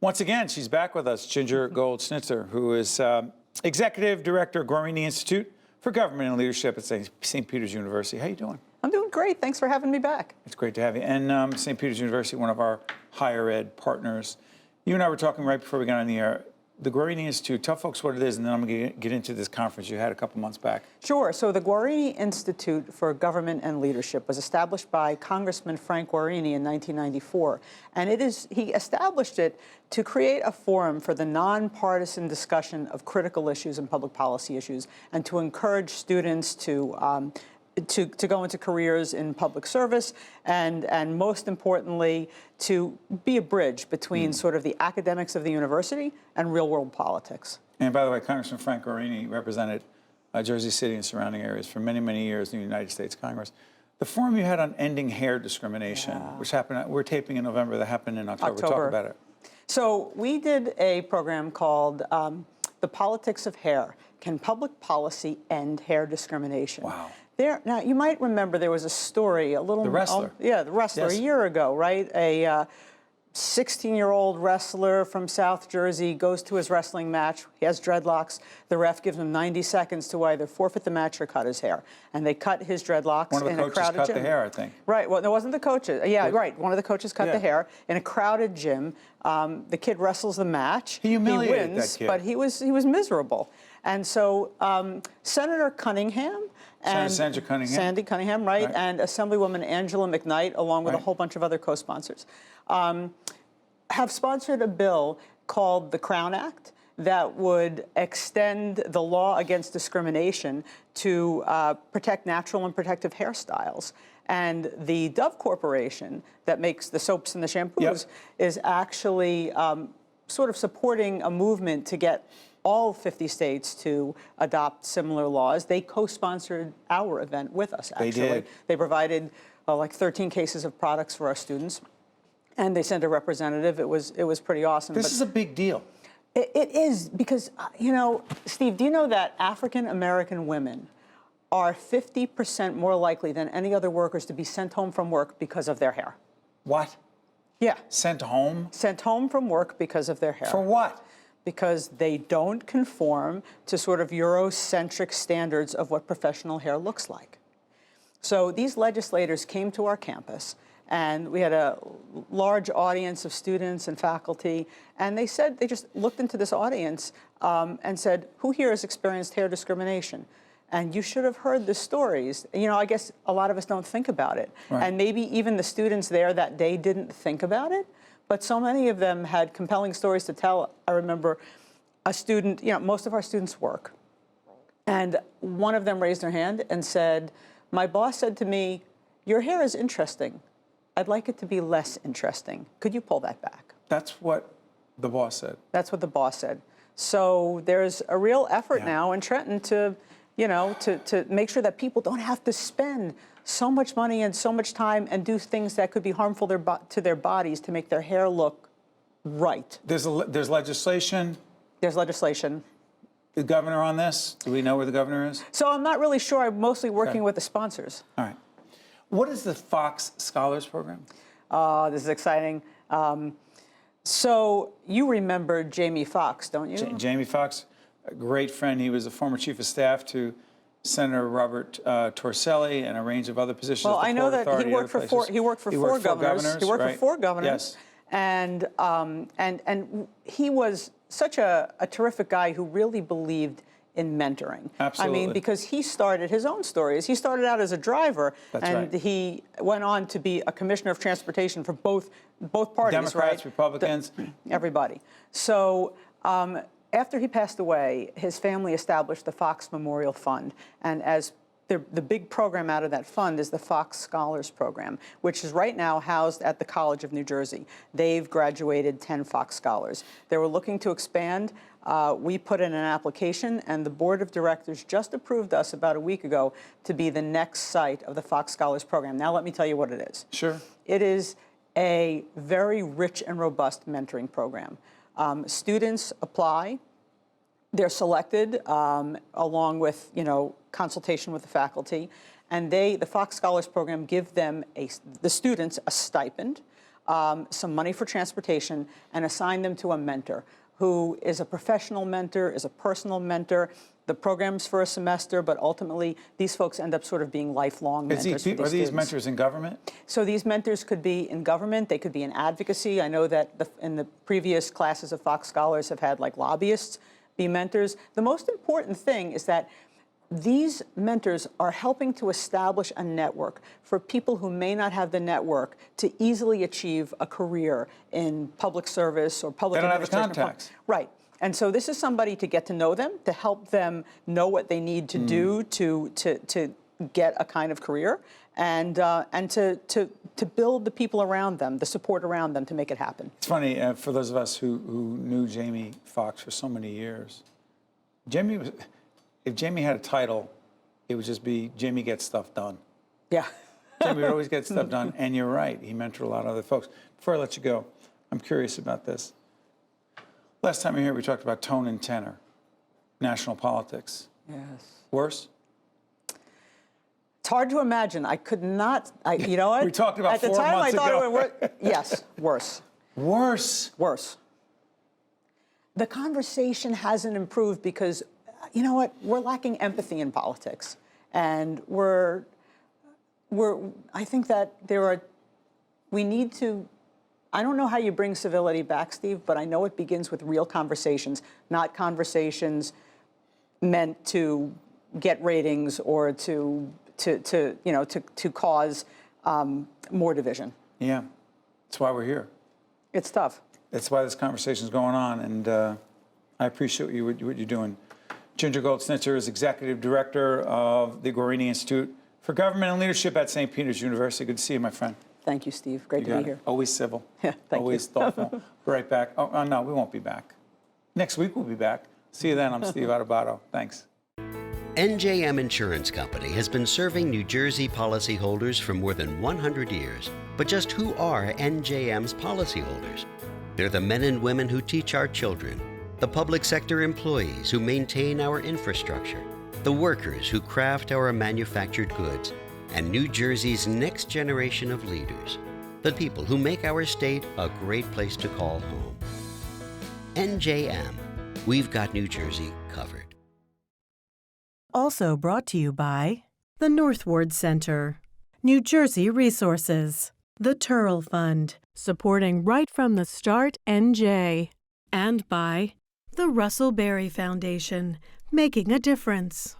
Once again, she's back with us, Ginger Gold Schnitzer, who is Executive Director of Guarini Institute for Government and Leadership at St. Peter's University. How you doing? I'm doing great. Thanks for having me back. It's great to have you. And St. Peter's University, one of our higher ed partners. You and I were talking right before we got on the air. The Guarini Institute, tell folks what it is, and then I'm going to get into this conference you had a couple months back. Sure. So the Guarini Institute for Government and Leadership was established by Congressman Frank Guarini in 1994. And he established it to create a forum for the nonpartisan discussion of critical issues and public policy issues, and to encourage students to go into careers in public service, and most importantly, to be a bridge between sort of the academics of the university and real-world politics. And by the way, Congressman Frank Guarini represented Jersey City and surrounding areas for many, many years in the United States Congress. The forum you had on ending hair discrimination, which happened, we're taping in November, that happened in October. Talk about it. So we did a program called The Politics of Hair. Can Public Policy End Hair Discrimination? Wow. Now, you might remember there was a story, a little... The wrestler. Yeah, the wrestler, yes. A year ago, right? A 16-year-old wrestler from South Jersey goes to his wrestling match. He has dreadlocks. The ref gives him 90 seconds to either forfeit the match or cut his hair. And they cut his dreadlocks in a crowded gym. One of the coaches cut the hair, I think. Right. Well, it wasn't the coaches. Yeah, right. One of the coaches cut the hair in a crowded gym. The kid wrestles the match. He humiliated wins, that kid. But he was miserable. And so Senator Cunningham... Sandy Cunningham, right, and Assemblywoman Angela McKnight, along with a whole bunch of other co-sponsors, have sponsored a bill called the Crown Act that would extend the law against discrimination to protect natural and protective hairstyles. And the Dove Corporation that makes the soaps and the shampoos is actually sort of supporting a movement to get all 50 states to adopt similar laws. They co-sponsored our event with us, actually. They did. They provided like 13 cases of products for our students, and they sent a representative. It was pretty awesome. This is a big deal. It is, because, you know, Steve, do you know that African-American women are 50% more likely than any other workers to be sent home from work because of their hair? What? Yeah. Sent home? Sent home from work because of their hair. For what? Because they don't conform to sort of Eurocentric standards of what professional hair looks like. So these legislators came to our campus, and we had a large audience of students and faculty, and they just looked into this audience and said, who here has experienced hair discrimination? And you should have heard the stories. You know, I guess a lot of us don't think about it. Right. And maybe even the students there that day didn't think about it. But so many of them had compelling stories to tell. I remember a student, you know, most of our students work. And one of them raised their hand and said, my boss said to me, your hair is interesting. I'd like it to be less interesting. Could you pull that back? That's what the boss said. That's what the boss said. So there's a real effort now in Trenton to, you know, to make sure that people don't have to spend so much money and so much time and do things that could be harmful to their bodies to make their hair look right. There's legislation. There's legislation. The governor on this? Do we know where the governor is? So I'm not really sure. I'm mostly working with the sponsors. All right. What is the Fox Scholars Program? This is exciting. So you remember Jamie Foxx, don't you? Jamie Foxx, a great friend. He was a former chief of staff to Senator Robert Torselli and a range of other positions. Well, I know that he worked for four governors. He worked for four governors. Yes. And he was such a terrific guy who really believed in mentoring. Absolutely. I mean, because he started his own stories. He started out as a driver, he went on to be a commissioner of transportation for both parties, Democrats, right? Republicans. Everybody. So after he passed away, his family established the Fox Memorial Fund, and as the big program out of that fund is the Fox Scholars Program, which is right now housed at the College of New Jersey. They've graduated 10 Fox Scholars. They were looking to expand. We put in an application, and the board of directors just approved us about a week ago to be the next site of the Fox Scholars Program. Now let me tell you what it is. Sure. It is a very rich and robust mentoring program. Students apply. They're selected along with, you know, consultation with the faculty, and the Fox Scholars Program give them the students a stipend. some money for transportation, and assign them to a mentor who is a professional mentor, is a personal mentor. The program's for a semester, but ultimately these folks end up sort of being lifelong mentors for these students. Are these mentors in government? So these mentors could be in government, they could be in advocacy. I know that in the previous classes of Fox Scholars have had like lobbyists be mentors. The most important thing is that these mentors are helping to establish a network for people who may not have the network to easily achieve a career in public service or public administration. They don't have the contacts. Right. And so this is somebody to get to know them, to help them know what they need to do to get a kind of career, and to build the people around them, the support around them to make it happen. It's funny, for those of us who knew Jamie Foxx for so many years, if Jamie had a title, it would just be Jamie Gets Stuff Done. Yeah. Jamie would always get stuff done, and you're right, he mentored a lot of other folks. Before I let you go, I'm curious about this. Last time you were here, we talked about tone and tenor, national politics. Yes. Worse? It's hard to imagine. I could not, you know what? We talked about at the 4 time months I thought ago. it would work. Yes, worse. Worse? Worse. The conversation hasn't improved because, you know what, we're lacking empathy in politics. And I think that we need to, I don't know how you bring civility back, Steve, but I know it begins with real conversations, not conversations meant to get ratings or to cause more division. Yeah, that's why we're here. It's tough. That's why this conversation is going on, and I appreciate what you're doing. Ginger Gold Schnitzer is Executive Director of the Guarini Institute for Government and Leadership at St. Peter's University. Good to see you, my friend. Thank you, Steve. Great to be here. Always civil. Yeah, thank Always you. thoughtful. Be right back. Oh, no, we won't be back. Next week we'll be back. See you then. I'm Steve Adubato. Thanks. NJM Insurance Company has been serving New Jersey policyholders for more than 100 years. But just who are NJM's policyholders? They're the men and women who teach our children, the public sector employees who maintain our infrastructure, the workers who craft our manufactured goods, and New Jersey's next generation of leaders, the people who make our state a great place to call home. NJM, we've got New Jersey covered. Also brought to you by the Northward Center, New Jersey Resources, the Turl Fund, supporting right from the start NJ, and by the Russell Berry Foundation, making a difference.